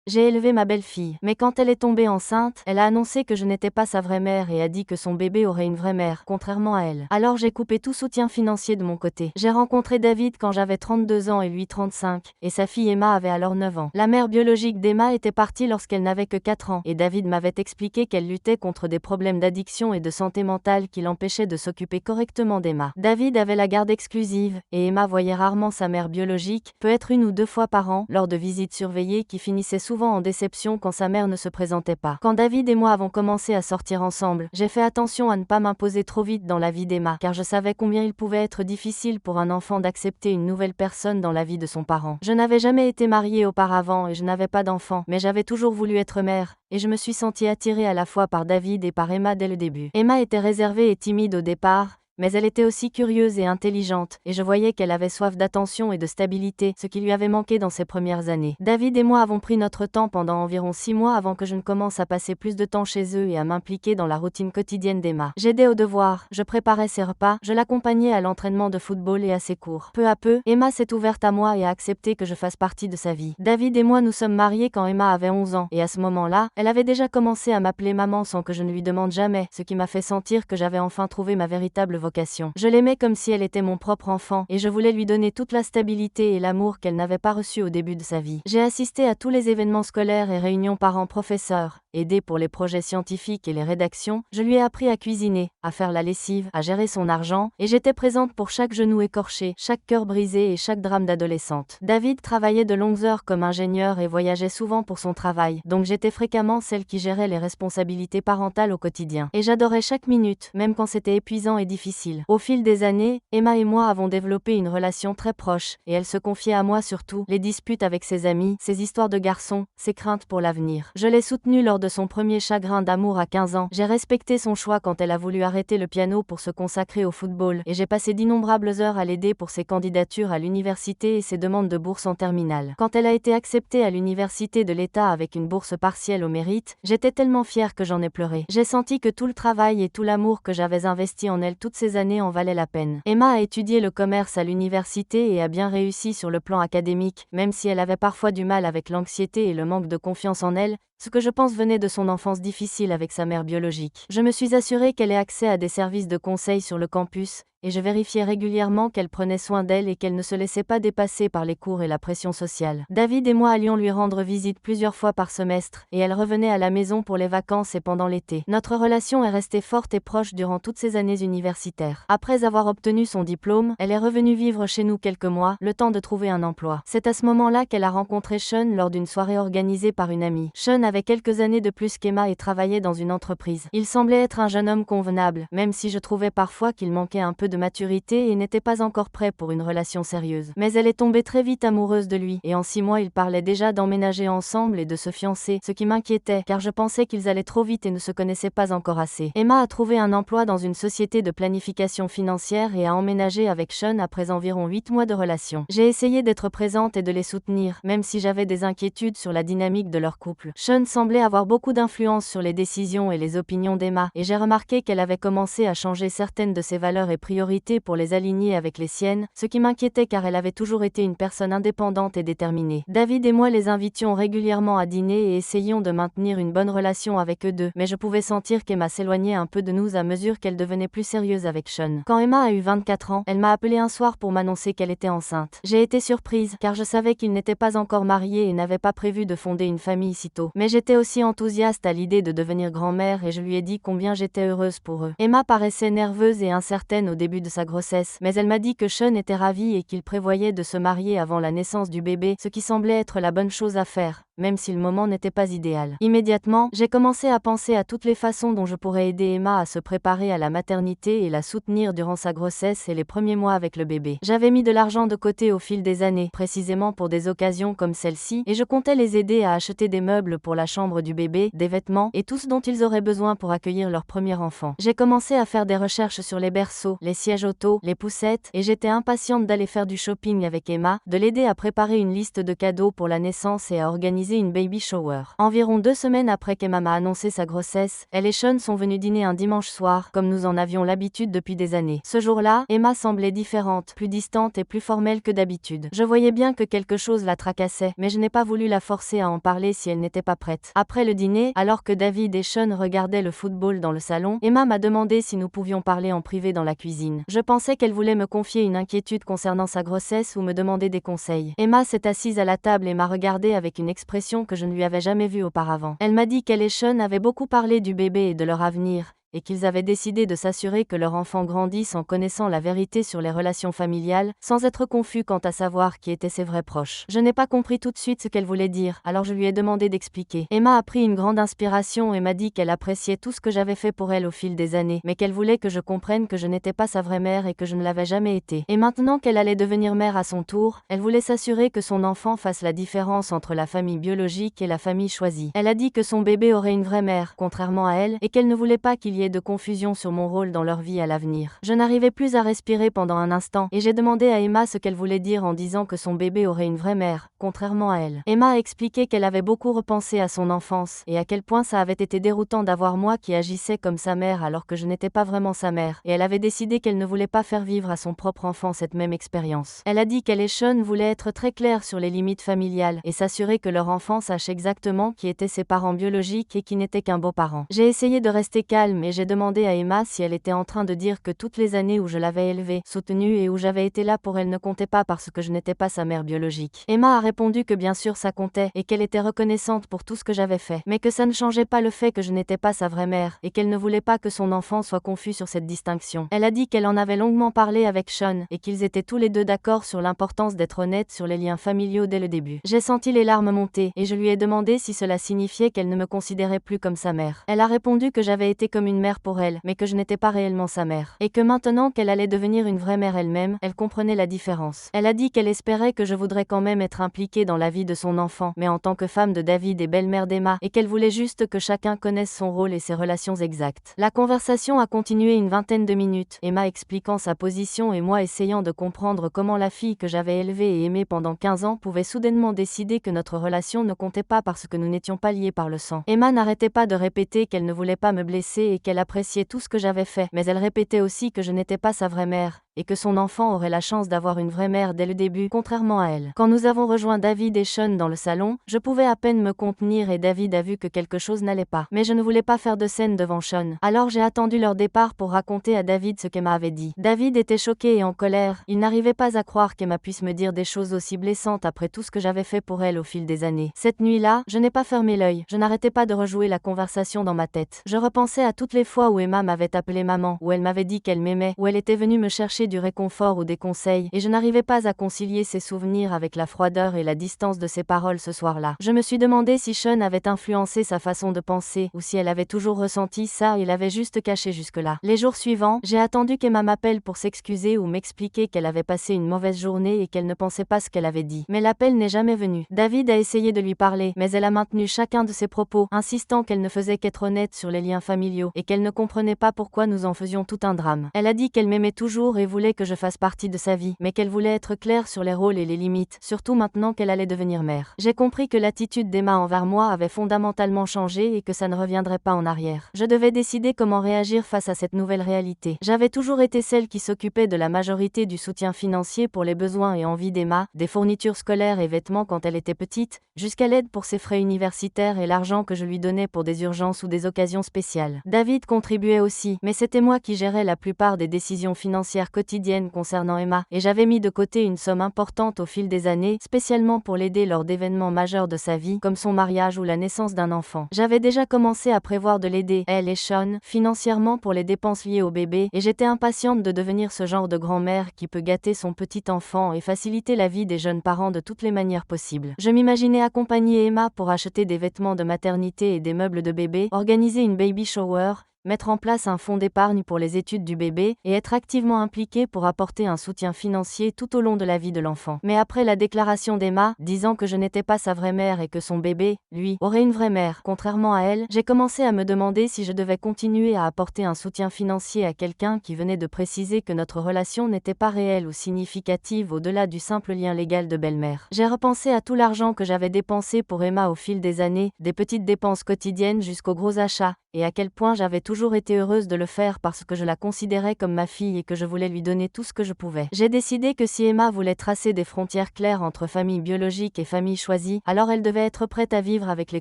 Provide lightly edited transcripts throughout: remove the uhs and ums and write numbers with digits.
J'ai élevé ma belle-fille, mais quand elle est tombée enceinte, elle a annoncé que je n'étais pas sa vraie mère et a dit que son bébé aurait une vraie mère, contrairement à elle. Alors j'ai coupé tout soutien financier de mon côté. J'ai rencontré David quand j'avais 32 ans et lui 35, et sa fille Emma avait alors 9 ans. La mère biologique d'Emma était partie lorsqu'elle n'avait que 4 ans, et David m'avait expliqué qu'elle luttait contre des problèmes d'addiction et de santé mentale qui l'empêchaient de s'occuper correctement d'Emma. David avait la garde exclusive, et Emma voyait rarement sa mère biologique, peut-être 1 ou 2 fois par an, lors de visites surveillées qui finissaient souvent en déception quand sa mère ne se présentait pas. Quand David et moi avons commencé à sortir ensemble, j'ai fait attention à ne pas m'imposer trop vite dans la vie d'Emma, car je savais combien il pouvait être difficile pour un enfant d'accepter une nouvelle personne dans la vie de son parent. Je n'avais jamais été mariée auparavant et je n'avais pas d'enfant, mais j'avais toujours voulu être mère, et je me suis sentie attirée à la fois par David et par Emma dès le début. Emma était réservée et timide au départ, mais elle était aussi curieuse et intelligente, et je voyais qu'elle avait soif d'attention et de stabilité, ce qui lui avait manqué dans ses premières années. David et moi avons pris notre temps pendant environ 6 mois avant que je ne commence à passer plus de temps chez eux et à m'impliquer dans la routine quotidienne d'Emma. J'aidais aux devoirs, je préparais ses repas, je l'accompagnais à l'entraînement de football et à ses cours. Peu à peu, Emma s'est ouverte à moi et a accepté que je fasse partie de sa vie. David et moi nous sommes mariés quand Emma avait 11 ans, et à ce moment-là, elle avait déjà commencé à m'appeler maman sans que je ne lui demande jamais, ce qui m'a fait sentir que j'avais enfin trouvé ma véritable vocation. Je l'aimais comme si elle était mon propre enfant, et je voulais lui donner toute la stabilité et l'amour qu'elle n'avait pas reçu au début de sa vie. J'ai assisté à tous les événements scolaires et réunions parents-professeurs, aidé pour les projets scientifiques et les rédactions, je lui ai appris à cuisiner, à faire la lessive, à gérer son argent, et j'étais présente pour chaque genou écorché, chaque cœur brisé et chaque drame d'adolescente. David travaillait de longues heures comme ingénieur et voyageait souvent pour son travail, donc j'étais fréquemment celle qui gérait les responsabilités parentales au quotidien. Et j'adorais chaque minute, même quand c'était épuisant et difficile. Au fil des années, Emma et moi avons développé une relation très proche, et elle se confiait à moi surtout, les disputes avec ses amis, ses histoires de garçons, ses craintes pour l'avenir. Je l'ai soutenue lors de son premier chagrin d'amour à 15 ans, j'ai respecté son choix quand elle a voulu arrêter le piano pour se consacrer au football, et j'ai passé d'innombrables heures à l'aider pour ses candidatures à l'université et ses demandes de bourse en terminale. Quand elle a été acceptée à l'université de l'État avec une bourse partielle au mérite, j'étais tellement fière que j'en ai pleuré. J'ai senti que tout le travail et tout l'amour que j'avais investi en elle toutes ces années en valaient la peine. Emma a étudié le commerce à l'université et a bien réussi sur le plan académique, même si elle avait parfois du mal avec l'anxiété et le manque de confiance en elle, ce que je pense venait de son enfance difficile avec sa mère biologique. Je me suis assurée qu'elle ait accès à des services de conseil sur le campus, et je vérifiais régulièrement qu'elle prenait soin d'elle et qu'elle ne se laissait pas dépasser par les cours et la pression sociale. David et moi allions lui rendre visite plusieurs fois par semestre, et elle revenait à la maison pour les vacances et pendant l'été. Notre relation est restée forte et proche durant toutes ces années universitaires. Après avoir obtenu son diplôme, elle est revenue vivre chez nous quelques mois, le temps de trouver un emploi. C'est à ce moment-là qu'elle a rencontré Sean lors d'une soirée organisée par une amie. Sean avait quelques années de plus qu'Emma et travaillait dans une entreprise. Il semblait être un jeune homme convenable, même si je trouvais parfois qu'il manquait un peu de maturité et n'était pas encore prêt pour une relation sérieuse. Mais elle est tombée très vite amoureuse de lui, et en 6 mois ils parlaient déjà d'emménager ensemble et de se fiancer, ce qui m'inquiétait, car je pensais qu'ils allaient trop vite et ne se connaissaient pas encore assez. Emma a trouvé un emploi dans une société de planification financière et a emménagé avec Sean après environ 8 mois de relation. J'ai essayé d'être présente et de les soutenir, même si j'avais des inquiétudes sur la dynamique de leur couple. Sean semblait avoir beaucoup d'influence sur les décisions et les opinions d'Emma, et j'ai remarqué qu'elle avait commencé à changer certaines de ses valeurs et priorités pour les aligner avec les siennes, ce qui m'inquiétait car elle avait toujours été une personne indépendante et déterminée. David et moi les invitions régulièrement à dîner et essayions de maintenir une bonne relation avec eux deux, mais je pouvais sentir qu'Emma s'éloignait un peu de nous à mesure qu'elle devenait plus sérieuse avec Sean. Quand Emma a eu 24 ans, elle m'a appelé un soir pour m'annoncer qu'elle était enceinte. J'ai été surprise, car je savais qu'il n'était pas encore marié et n'avait pas prévu de fonder une famille si tôt. Mais j'étais aussi enthousiaste à l'idée de devenir grand-mère et je lui ai dit combien j'étais heureuse pour eux. Emma paraissait nerveuse et incertaine au début de sa grossesse, mais elle m'a dit que Sean était ravi et qu'il prévoyait de se marier avant la naissance du bébé, ce qui semblait être la bonne chose à faire, même si le moment n'était pas idéal. Immédiatement, j'ai commencé à penser à toutes les façons dont je pourrais aider Emma à se préparer à la maternité et la soutenir durant sa grossesse et les premiers mois avec le bébé. J'avais mis de l'argent de côté au fil des années, précisément pour des occasions comme celle-ci, et je comptais les aider à acheter des meubles pour la chambre du bébé, des vêtements, et tout ce dont ils auraient besoin pour accueillir leur premier enfant. J'ai commencé à faire des recherches sur les berceaux, les sièges auto, les poussettes, et j'étais impatiente d'aller faire du shopping avec Emma, de l'aider à préparer une liste de cadeaux pour la naissance et à organiser organisé une baby shower. Environ 2 semaines après qu'Emma m'a annoncé sa grossesse, elle et Sean sont venus dîner un dimanche soir, comme nous en avions l'habitude depuis des années. Ce jour-là, Emma semblait différente, plus distante et plus formelle que d'habitude. Je voyais bien que quelque chose la tracassait, mais je n'ai pas voulu la forcer à en parler si elle n'était pas prête. Après le dîner, alors que David et Sean regardaient le football dans le salon, Emma m'a demandé si nous pouvions parler en privé dans la cuisine. Je pensais qu'elle voulait me confier une inquiétude concernant sa grossesse ou me demander des conseils. Emma s'est assise à la table et m'a regardée avec une expression que je ne lui avais jamais vue auparavant. Elle m'a dit qu'elle et Sean avaient beaucoup parlé du bébé et de leur avenir, et qu'ils avaient décidé de s'assurer que leur enfant grandisse en connaissant la vérité sur les relations familiales, sans être confus quant à savoir qui étaient ses vrais proches. Je n'ai pas compris tout de suite ce qu'elle voulait dire, alors je lui ai demandé d'expliquer. Emma a pris une grande inspiration et m'a dit qu'elle appréciait tout ce que j'avais fait pour elle au fil des années, mais qu'elle voulait que je comprenne que je n'étais pas sa vraie mère et que je ne l'avais jamais été. Et maintenant qu'elle allait devenir mère à son tour, elle voulait s'assurer que son enfant fasse la différence entre la famille biologique et la famille choisie. Elle a dit que son bébé aurait une vraie mère, contrairement à elle, et qu'elle ne voulait pas qu'il y ait de confusion sur mon rôle dans leur vie à l'avenir. Je n'arrivais plus à respirer pendant un instant, et j'ai demandé à Emma ce qu'elle voulait dire en disant que son bébé aurait une vraie mère, contrairement à elle. Emma a expliqué qu'elle avait beaucoup repensé à son enfance, et à quel point ça avait été déroutant d'avoir moi qui agissais comme sa mère alors que je n'étais pas vraiment sa mère, et elle avait décidé qu'elle ne voulait pas faire vivre à son propre enfant cette même expérience. Elle a dit qu'elle et Sean voulaient être très clairs sur les limites familiales, et s'assurer que leur enfant sache exactement qui étaient ses parents biologiques et qui n'étaient qu'un beau-parent. J'ai essayé de rester calme et j'ai demandé à Emma si elle était en train de dire que toutes les années où je l'avais élevée, soutenue et où j'avais été là pour elle ne comptaient pas parce que je n'étais pas sa mère biologique. Emma a répondu que bien sûr ça comptait et qu'elle était reconnaissante pour tout ce que j'avais fait, mais que ça ne changeait pas le fait que je n'étais pas sa vraie mère et qu'elle ne voulait pas que son enfant soit confus sur cette distinction. Elle a dit qu'elle en avait longuement parlé avec Sean et qu'ils étaient tous les deux d'accord sur l'importance d'être honnête sur les liens familiaux dès le début. J'ai senti les larmes monter et je lui ai demandé si cela signifiait qu'elle ne me considérait plus comme sa mère. Elle a répondu que j'avais été comme une mère pour elle, mais que je n'étais pas réellement sa mère. Et que maintenant qu'elle allait devenir une vraie mère elle-même, elle comprenait la différence. Elle a dit qu'elle espérait que je voudrais quand même être impliquée dans la vie de son enfant, mais en tant que femme de David et belle-mère d'Emma, et qu'elle voulait juste que chacun connaisse son rôle et ses relations exactes. La conversation a continué une vingtaine de minutes, Emma expliquant sa position et moi essayant de comprendre comment la fille que j'avais élevée et aimée pendant 15 ans pouvait soudainement décider que notre relation ne comptait pas parce que nous n'étions pas liés par le sang. Emma n'arrêtait pas de répéter qu'elle ne voulait pas me blesser et qu'elle appréciait tout ce que j'avais fait, mais elle répétait aussi que je n'étais pas sa vraie mère, et que son enfant aurait la chance d'avoir une vraie mère dès le début, contrairement à elle. Quand nous avons rejoint David et Sean dans le salon, je pouvais à peine me contenir et David a vu que quelque chose n'allait pas. Mais je ne voulais pas faire de scène devant Sean. Alors j'ai attendu leur départ pour raconter à David ce qu'Emma avait dit. David était choqué et en colère, il n'arrivait pas à croire qu'Emma puisse me dire des choses aussi blessantes après tout ce que j'avais fait pour elle au fil des années. Cette nuit-là, je n'ai pas fermé l'œil, je n'arrêtais pas de rejouer la conversation dans ma tête. Je repensais à toutes les fois où Emma m'avait appelée maman, où elle m'avait dit qu'elle m'aimait, où elle était venue me chercher du réconfort ou des conseils, et je n'arrivais pas à concilier ces souvenirs avec la froideur et la distance de ses paroles ce soir-là. Je me suis demandé si Sean avait influencé sa façon de penser, ou si elle avait toujours ressenti ça et l'avait juste caché jusque-là. Les jours suivants, j'ai attendu qu'Emma m'appelle pour s'excuser ou m'expliquer qu'elle avait passé une mauvaise journée et qu'elle ne pensait pas ce qu'elle avait dit. Mais l'appel n'est jamais venu. David a essayé de lui parler, mais elle a maintenu chacun de ses propos, insistant qu'elle ne faisait qu'être honnête sur les liens familiaux, et qu'elle ne comprenait pas pourquoi nous en faisions tout un drame. Elle a dit qu'elle m'aimait toujours et voulait que je fasse partie de sa vie, mais qu'elle voulait être claire sur les rôles et les limites, surtout maintenant qu'elle allait devenir mère. J'ai compris que l'attitude d'Emma envers moi avait fondamentalement changé et que ça ne reviendrait pas en arrière. Je devais décider comment réagir face à cette nouvelle réalité. J'avais toujours été celle qui s'occupait de la majorité du soutien financier pour les besoins et envies d'Emma, des fournitures scolaires et vêtements quand elle était petite, jusqu'à l'aide pour ses frais universitaires et l'argent que je lui donnais pour des urgences ou des occasions spéciales. David contribuait aussi, mais c'était moi qui gérais la plupart des décisions financières quotidiennes concernant Emma, et j'avais mis de côté une somme importante au fil des années, spécialement pour l'aider lors d'événements majeurs de sa vie, comme son mariage ou la naissance d'un enfant. J'avais déjà commencé à prévoir de l'aider, elle et Sean, financièrement pour les dépenses liées au bébé, et j'étais impatiente de devenir ce genre de grand-mère qui peut gâter son petit enfant et faciliter la vie des jeunes parents de toutes les manières possibles. Je m'imaginais accompagner Emma pour acheter des vêtements de maternité et des meubles de bébé, organiser une baby shower, mettre en place un fonds d'épargne pour les études du bébé, et être activement impliquée pour apporter un soutien financier tout au long de la vie de l'enfant. Mais après la déclaration d'Emma, disant que je n'étais pas sa vraie mère et que son bébé, lui, aurait une vraie mère, contrairement à elle, j'ai commencé à me demander si je devais continuer à apporter un soutien financier à quelqu'un qui venait de préciser que notre relation n'était pas réelle ou significative au-delà du simple lien légal de belle-mère. J'ai repensé à tout l'argent que j'avais dépensé pour Emma au fil des années, des petites dépenses quotidiennes jusqu'aux gros achats, et à quel point j'avais toujours été heureuse de le faire parce que je la considérais comme ma fille et que je voulais lui donner tout ce que je pouvais. J'ai décidé que si Emma voulait tracer des frontières claires entre famille biologique et famille choisie, alors elle devait être prête à vivre avec les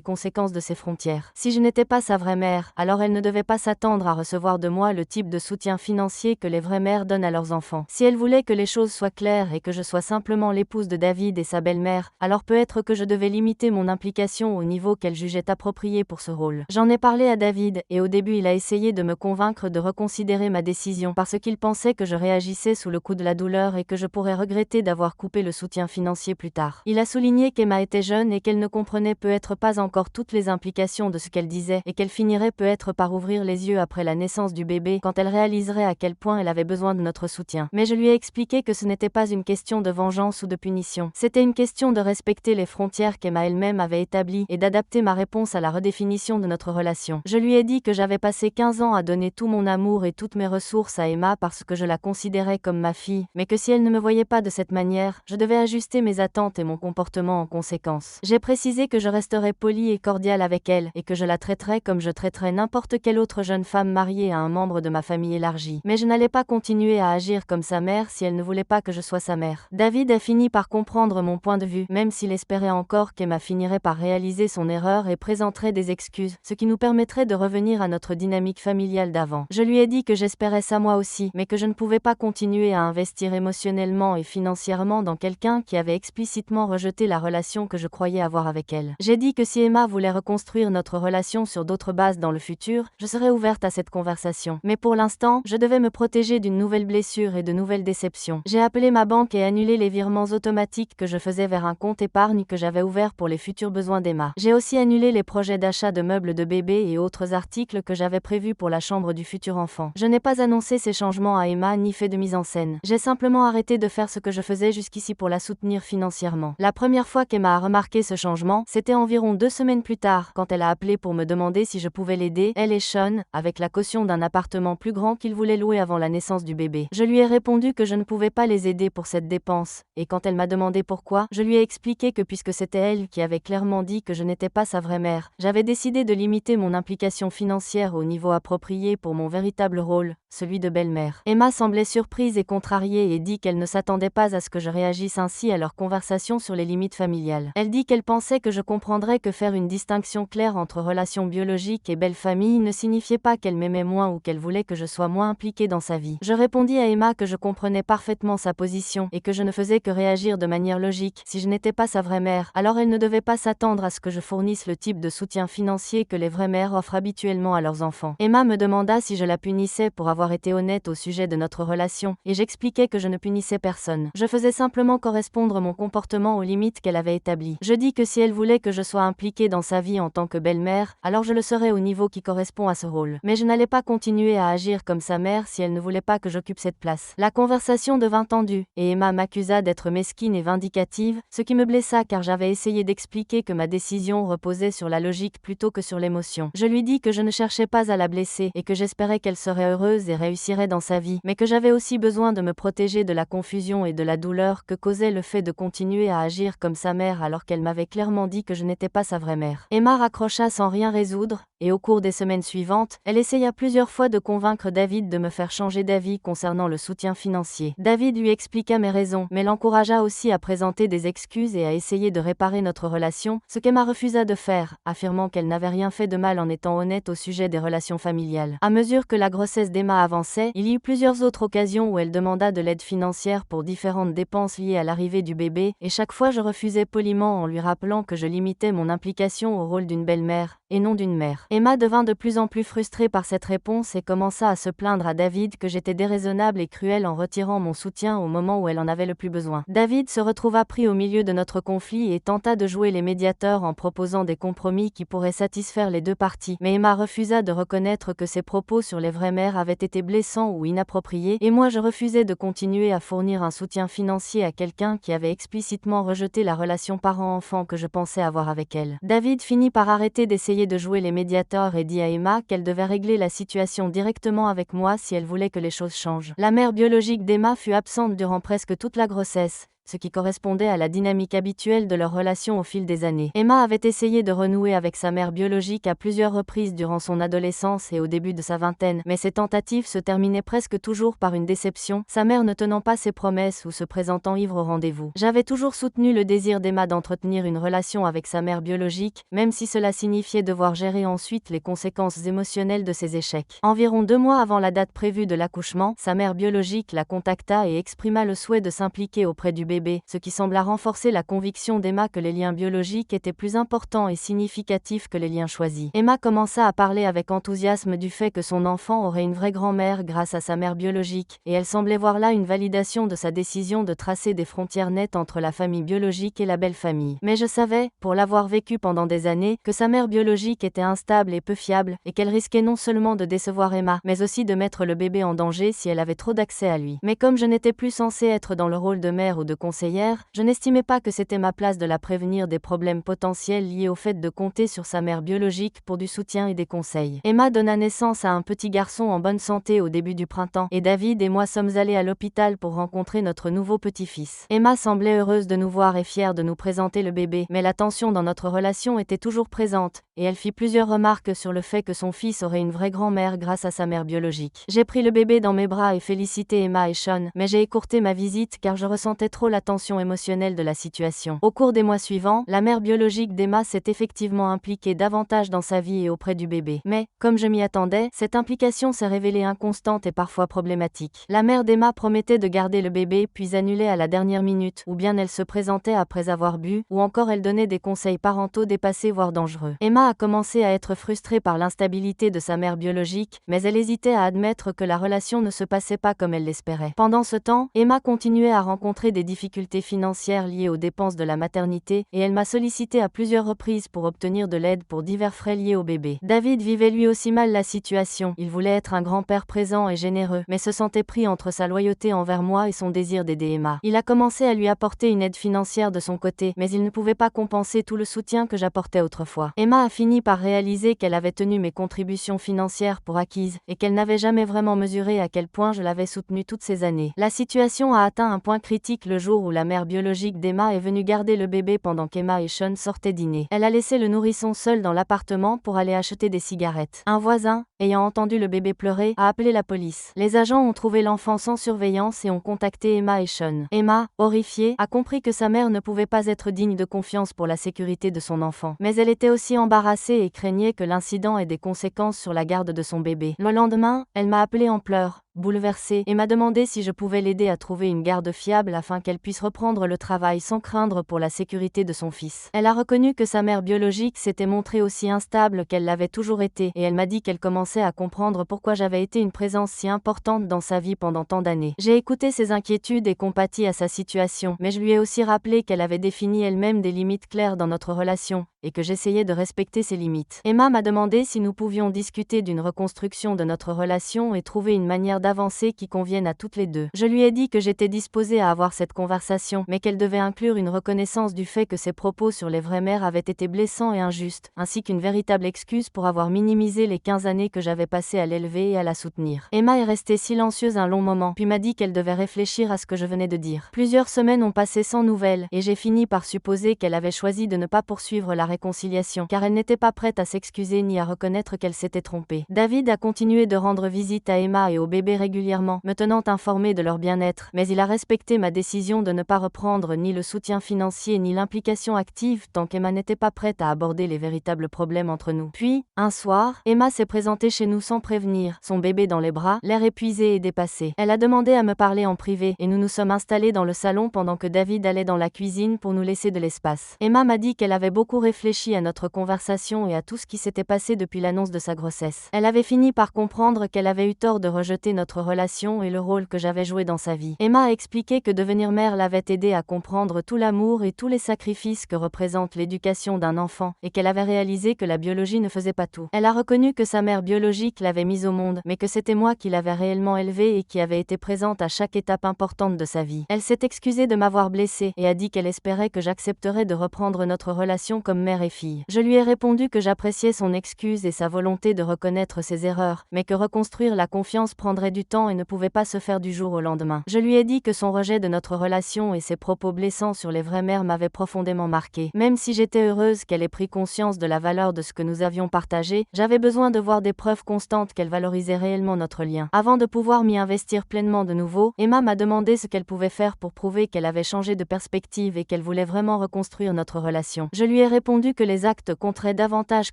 conséquences de ces frontières. Si je n'étais pas sa vraie mère, alors elle ne devait pas s'attendre à recevoir de moi le type de soutien financier que les vraies mères donnent à leurs enfants. Si elle voulait que les choses soient claires et que je sois simplement l'épouse de David et sa belle-mère, alors peut-être que je devais limiter mon implication au niveau qu'elle jugeait approprié pour ce rôle. J'en ai parlé à David, et au début il a essayé de me convaincre de reconsidérer ma décision parce qu'il pensait que je réagissais sous le coup de la douleur et que je pourrais regretter d'avoir coupé le soutien financier plus tard. Il a souligné qu'Emma était jeune et qu'elle ne comprenait peut-être pas encore toutes les implications de ce qu'elle disait et qu'elle finirait peut-être par ouvrir les yeux après la naissance du bébé quand elle réaliserait à quel point elle avait besoin de notre soutien. Mais je lui ai expliqué que ce n'était pas une question de vengeance ou de punition. C'était une question de respecter les frontières qu'Emma elle-même avait établies et d'adapter ma réponse à la redéfinition de notre relation. Je lui ai dit que j'avais passé 15 ans à donner tout mon amour et toutes mes ressources à Emma parce que je la considérais comme ma fille, mais que si elle ne me voyait pas de cette manière, je devais ajuster mes attentes et mon comportement en conséquence. J'ai précisé que je resterais polie et cordiale avec elle, et que je la traiterais comme je traiterais n'importe quelle autre jeune femme mariée à un membre de ma famille élargie. Mais je n'allais pas continuer à agir comme sa mère si elle ne voulait pas que je sois sa mère. David a fini par comprendre mon point de vue, même s'il espérait encore qu'Emma finirait par réaliser son erreur et présenterait des excuses, ce qui nous permettrait de revenir à notre dynamique familiale d'avant. Je lui ai dit que j'espérais ça moi aussi, mais que je ne pouvais pas continuer à investir émotionnellement et financièrement dans quelqu'un qui avait explicitement rejeté la relation que je croyais avoir avec elle. J'ai dit que si Emma voulait reconstruire notre relation sur d'autres bases dans le futur, je serais ouverte à cette conversation. Mais pour l'instant, je devais me protéger d'une nouvelle blessure et de nouvelles déceptions. J'ai appelé ma banque et annulé les virements automatiques que je faisais vers un compte épargne que j'avais ouvert pour les futurs besoins d'Emma. J'ai aussi annulé les projets d'achat de meubles de bébé et autres articles que j'avais prévus pour la chambre du futur enfant. Je n'ai pas annoncé ces changements à Emma ni fait de mise en scène. J'ai simplement arrêté de faire ce que je faisais jusqu'ici pour la soutenir financièrement. La première fois qu'Emma a remarqué ce changement, c'était environ 2 semaines plus tard, quand elle a appelé pour me demander si je pouvais l'aider, elle et Sean, avec la caution d'un appartement plus grand qu'ils voulaient louer avant la naissance du bébé. Je lui ai répondu que je ne pouvais pas les aider pour cette dépense, et quand elle m'a demandé pourquoi, je lui ai expliqué que puisque c'était elle qui avait clairement dit que je n'étais pas sa vraie mère, j'avais décidé de limiter mon implication financière au niveau approprié pour mon véritable rôle, celui de belle-mère. Emma semblait surprise et contrariée et dit qu'elle ne s'attendait pas à ce que je réagisse ainsi à leur conversation sur les limites familiales. Elle dit qu'elle pensait que je comprendrais que faire une distinction claire entre relations biologiques et belle famille ne signifiait pas qu'elle m'aimait moins ou qu'elle voulait que je sois moins impliquée dans sa vie. Je répondis à Emma que je comprenais parfaitement sa position et que je ne faisais que réagir de manière logique. Si je n'étais pas sa vraie mère, alors elle ne devait pas s'attendre à ce que je fournisse le type de soutien financier que les vraies mères offrent habituellement à leurs enfants. Emma me demanda si je la punissais pour avoir été honnête au sujet de notre relation, et j'expliquais que je ne punissais personne. Je faisais simplement correspondre mon comportement aux limites qu'elle avait établies. Je dis que si elle voulait que je sois impliquée dans sa vie en tant que belle-mère, alors je le serais au niveau qui correspond à ce rôle. Mais je n'allais pas continuer à agir comme sa mère si elle ne voulait pas que j'occupe cette place. La conversation devint tendue, et Emma m'accusa d'être mesquine et vindicative, ce qui me blessa car j'avais essayé d'expliquer que ma décision reposait sur la logique plutôt que sur l'émotion. Je lui dis que je ne cherchais pas à la blesser et que j'espérais qu'elle serait heureuse et réussirait dans sa vie, mais que j'avais aussi besoin de me protéger de la confusion et de la douleur que causait le fait de continuer à agir comme sa mère alors qu'elle m'avait clairement dit que je n'étais pas sa vraie mère. Emma raccrocha sans rien résoudre, et au cours des semaines suivantes, elle essaya plusieurs fois de convaincre David de me faire changer d'avis concernant le soutien financier. David lui expliqua mes raisons, mais l'encouragea aussi à présenter des excuses et à essayer de réparer notre relation, ce qu'Emma refusa de faire, affirmant qu'elle n'avait rien fait de mal en étant honnête au sujet des relations familiales. À mesure que la grossesse d'Emma avançait, il y eut plusieurs autres occasions où elle demanda de l'aide financière pour différentes dépenses liées à l'arrivée du bébé, et chaque fois je refusais poliment en lui rappelant que je limitais mon implication au rôle d'une belle-mère, et non d'une mère. Emma devint de plus en plus frustrée par cette réponse et commença à se plaindre à David que j'étais déraisonnable et cruelle en retirant mon soutien au moment où elle en avait le plus besoin. David se retrouva pris au milieu de notre conflit et tenta de jouer les médiateurs en proposant des compromis qui pourraient satisfaire les deux parties, mais Emma refusa de reconnaître que ses propos sur les vraies mères avaient été blessants ou inappropriés, et moi je refusais de continuer à fournir un soutien financier à quelqu'un qui avait explicitement rejeté la relation parent-enfant que je pensais avoir avec elle. David finit par arrêter d'essayer de jouer les médiateurs et dit à Emma qu'elle devait régler la situation directement avec moi si elle voulait que les choses changent. La mère biologique d'Emma fut absente durant presque toute la grossesse, ce qui correspondait à la dynamique habituelle de leur relation au fil des années. Emma avait essayé de renouer avec sa mère biologique à plusieurs reprises durant son adolescence et au début de sa vingtaine, mais ces tentatives se terminaient presque toujours par une déception, sa mère ne tenant pas ses promesses ou se présentant ivre au rendez-vous. J'avais toujours soutenu le désir d'Emma d'entretenir une relation avec sa mère biologique, même si cela signifiait devoir gérer ensuite les conséquences émotionnelles de ses échecs. Environ 2 mois avant la date prévue de l'accouchement, sa mère biologique la contacta et exprima le souhait de s'impliquer auprès du bébé, ce qui sembla renforcer la conviction d'Emma que les liens biologiques étaient plus importants et significatifs que les liens choisis. Emma commença à parler avec enthousiasme du fait que son enfant aurait une vraie grand-mère grâce à sa mère biologique, et elle semblait voir là une validation de sa décision de tracer des frontières nettes entre la famille biologique et la belle-famille. Mais je savais, pour l'avoir vécu pendant des années, que sa mère biologique était instable et peu fiable, et qu'elle risquait non seulement de décevoir Emma, mais aussi de mettre le bébé en danger si elle avait trop d'accès à lui. Mais comme je n'étais plus censée être dans le rôle de mère ou de conseillère, je n'estimais pas que c'était ma place de la prévenir des problèmes potentiels liés au fait de compter sur sa mère biologique pour du soutien et des conseils. Emma donna naissance à un petit garçon en bonne santé au début du printemps, et David et moi sommes allés à l'hôpital pour rencontrer notre nouveau petit-fils. Emma semblait heureuse de nous voir et fière de nous présenter le bébé, mais la tension dans notre relation était toujours présente, et elle fit plusieurs remarques sur le fait que son fils aurait une vraie grand-mère grâce à sa mère biologique. J'ai pris le bébé dans mes bras et félicité Emma et Sean, mais j'ai écourté ma visite car je ressentais trop la tension émotionnelle de la situation. Au cours des mois suivants, la mère biologique d'Emma s'est effectivement impliquée davantage dans sa vie et auprès du bébé. Mais, comme je m'y attendais, cette implication s'est révélée inconstante et parfois problématique. La mère d'Emma promettait de garder le bébé puis annulait à la dernière minute, ou bien elle se présentait après avoir bu, ou encore elle donnait des conseils parentaux dépassés voire dangereux. Emma a commencé à être frustrée par l'instabilité de sa mère biologique, mais elle hésitait à admettre que la relation ne se passait pas comme elle l'espérait. Pendant ce temps, Emma continuait à rencontrer des difficultés financières liées aux dépenses de la maternité, et elle m'a sollicité à plusieurs reprises pour obtenir de l'aide pour divers frais liés au bébé. David vivait lui aussi mal la situation, il voulait être un grand-père présent et généreux, mais se sentait pris entre sa loyauté envers moi et son désir d'aider Emma. Il a commencé à lui apporter une aide financière de son côté, mais il ne pouvait pas compenser tout le soutien que j'apportais autrefois. Emma a fini par réaliser qu'elle avait tenu mes contributions financières pour acquises, et qu'elle n'avait jamais vraiment mesuré à quel point je l'avais soutenue toutes ces années. La situation a atteint un point critique le jour où la mère biologique d'Emma est venue garder le bébé pendant qu'Emma et Sean sortaient dîner. Elle a laissé le nourrisson seul dans l'appartement pour aller acheter des cigarettes. Un voisin, ayant entendu le bébé pleurer, a appelé la police. Les agents ont trouvé l'enfant sans surveillance et ont contacté Emma et Sean. Emma, horrifiée, a compris que sa mère ne pouvait pas être digne de confiance pour la sécurité de son enfant. Mais elle était aussi embarrassée et craignait que l'incident ait des conséquences sur la garde de son bébé. Le lendemain, elle m'a appelée en pleurs, bouleversée, et m'a demandé si je pouvais l'aider à trouver une garde fiable afin qu'elle puisse reprendre le travail sans craindre pour la sécurité de son fils. Elle a reconnu que sa mère biologique s'était montrée aussi instable qu'elle l'avait toujours été, et elle m'a dit qu'elle commençait à comprendre pourquoi j'avais été une présence si importante dans sa vie pendant tant d'années. J'ai écouté ses inquiétudes et compati à sa situation, mais je lui ai aussi rappelé qu'elle avait défini elle-même des limites claires dans notre relation, et que j'essayais de respecter ses limites. Emma m'a demandé si nous pouvions discuter d'une reconstruction de notre relation et trouver une manière d'avancer qui convienne à toutes les deux. Je lui ai dit que j'étais disposée à avoir cette conversation, mais qu'elle devait inclure une reconnaissance du fait que ses propos sur les vraies mères avaient été blessants et injustes, ainsi qu'une véritable excuse pour avoir minimisé les 15 années que j'avais passées à l'élever et à la soutenir. Emma est restée silencieuse un long moment, puis m'a dit qu'elle devait réfléchir à ce que je venais de dire. Plusieurs semaines ont passé sans nouvelles, et j'ai fini par supposer qu'elle avait choisi de ne pas poursuivre la réconciliation, car elle n'était pas prête à s'excuser ni à reconnaître qu'elle s'était trompée. David a continué de rendre visite à Emma et au bébé bébés régulièrement, me tenant informée de leur bien-être, mais il a respecté ma décision de ne pas reprendre ni le soutien financier ni l'implication active tant qu'Emma n'était pas prête à aborder les véritables problèmes entre nous. Puis, un soir, Emma s'est présentée chez nous sans prévenir, son bébé dans les bras, l'air épuisé et dépassé. Elle a demandé à me parler en privé, et nous nous sommes installés dans le salon pendant que David allait dans la cuisine pour nous laisser de l'espace. Emma m'a dit qu'elle avait beaucoup réfléchi à notre conversation et à tout ce qui s'était passé depuis l'annonce de sa grossesse. Elle avait fini par comprendre qu'elle avait eu tort de rejeter notre relation et le rôle que j'avais joué dans sa vie. Emma a expliqué que devenir mère l'avait aidée à comprendre tout l'amour et tous les sacrifices que représente l'éducation d'un enfant, et qu'elle avait réalisé que la biologie ne faisait pas tout. Elle a reconnu que sa mère biologique l'avait mise au monde, mais que c'était moi qui l'avais réellement élevée et qui avait été présente à chaque étape importante de sa vie. Elle s'est excusée de m'avoir blessée et a dit qu'elle espérait que j'accepterais de reprendre notre relation comme mère et fille. Je lui ai répondu que j'appréciais son excuse et sa volonté de reconnaître ses erreurs, mais que reconstruire la confiance prendrait du temps et ne pouvait pas se faire du jour au lendemain. Je lui ai dit que son rejet de notre relation et ses propos blessants sur les vraies mères m'avaient profondément marquée. Même si j'étais heureuse qu'elle ait pris conscience de la valeur de ce que nous avions partagé, j'avais besoin de voir des preuves constantes qu'elle valorisait réellement notre lien. Avant de pouvoir m'y investir pleinement de nouveau, Emma m'a demandé ce qu'elle pouvait faire pour prouver qu'elle avait changé de perspective et qu'elle voulait vraiment reconstruire notre relation. Je lui ai répondu que les actes compteraient davantage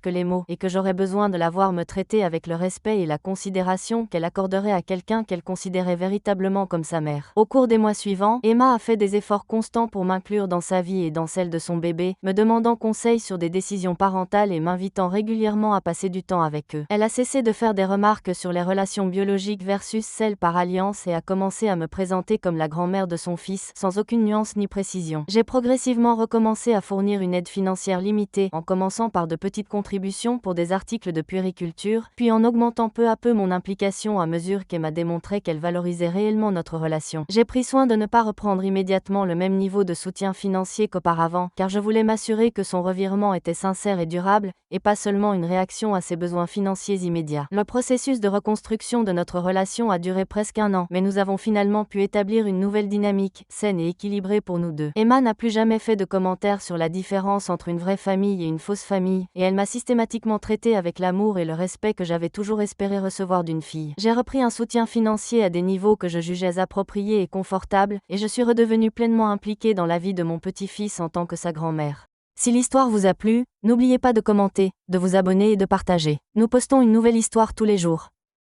que les mots et que j'aurais besoin de la voir me traiter avec le respect et la considération qu'elle accorderait à quelqu'un qu'elle considérait véritablement comme sa mère. Au cours des mois suivants, Emma a fait des efforts constants pour m'inclure dans sa vie et dans celle de son bébé, me demandant conseil sur des décisions parentales et m'invitant régulièrement à passer du temps avec eux. Elle a cessé de faire des remarques sur les relations biologiques versus celles par alliance et a commencé à me présenter comme la grand-mère de son fils, sans aucune nuance ni précision. J'ai progressivement recommencé à fournir une aide financière limitée, en commençant par de petites contributions pour des articles de puériculture, puis en augmentant peu à peu mon implication à mesure qu'Emma démontrait qu'elle valorisait réellement notre relation. J'ai pris soin de ne pas reprendre immédiatement le même niveau de soutien financier qu'auparavant, car je voulais m'assurer que son revirement était sincère et durable, et pas seulement une réaction à ses besoins financiers immédiats. Le processus de reconstruction de notre relation a duré presque un an, mais nous avons finalement pu établir une nouvelle dynamique, saine et équilibrée pour nous deux. Emma n'a plus jamais fait de commentaires sur la différence entre une vraie famille et une fausse famille, et elle m'a systématiquement traité avec l'amour et le respect que j'avais toujours espéré recevoir d'une fille. J'ai repris un soutien financier à des niveaux que je jugeais appropriés et confortables, et je suis redevenue pleinement impliquée dans la vie de mon petit-fils en tant que sa grand-mère. Si l'histoire vous a plu, n'oubliez pas de commenter, de vous abonner et de partager. Nous postons une nouvelle histoire tous les jours.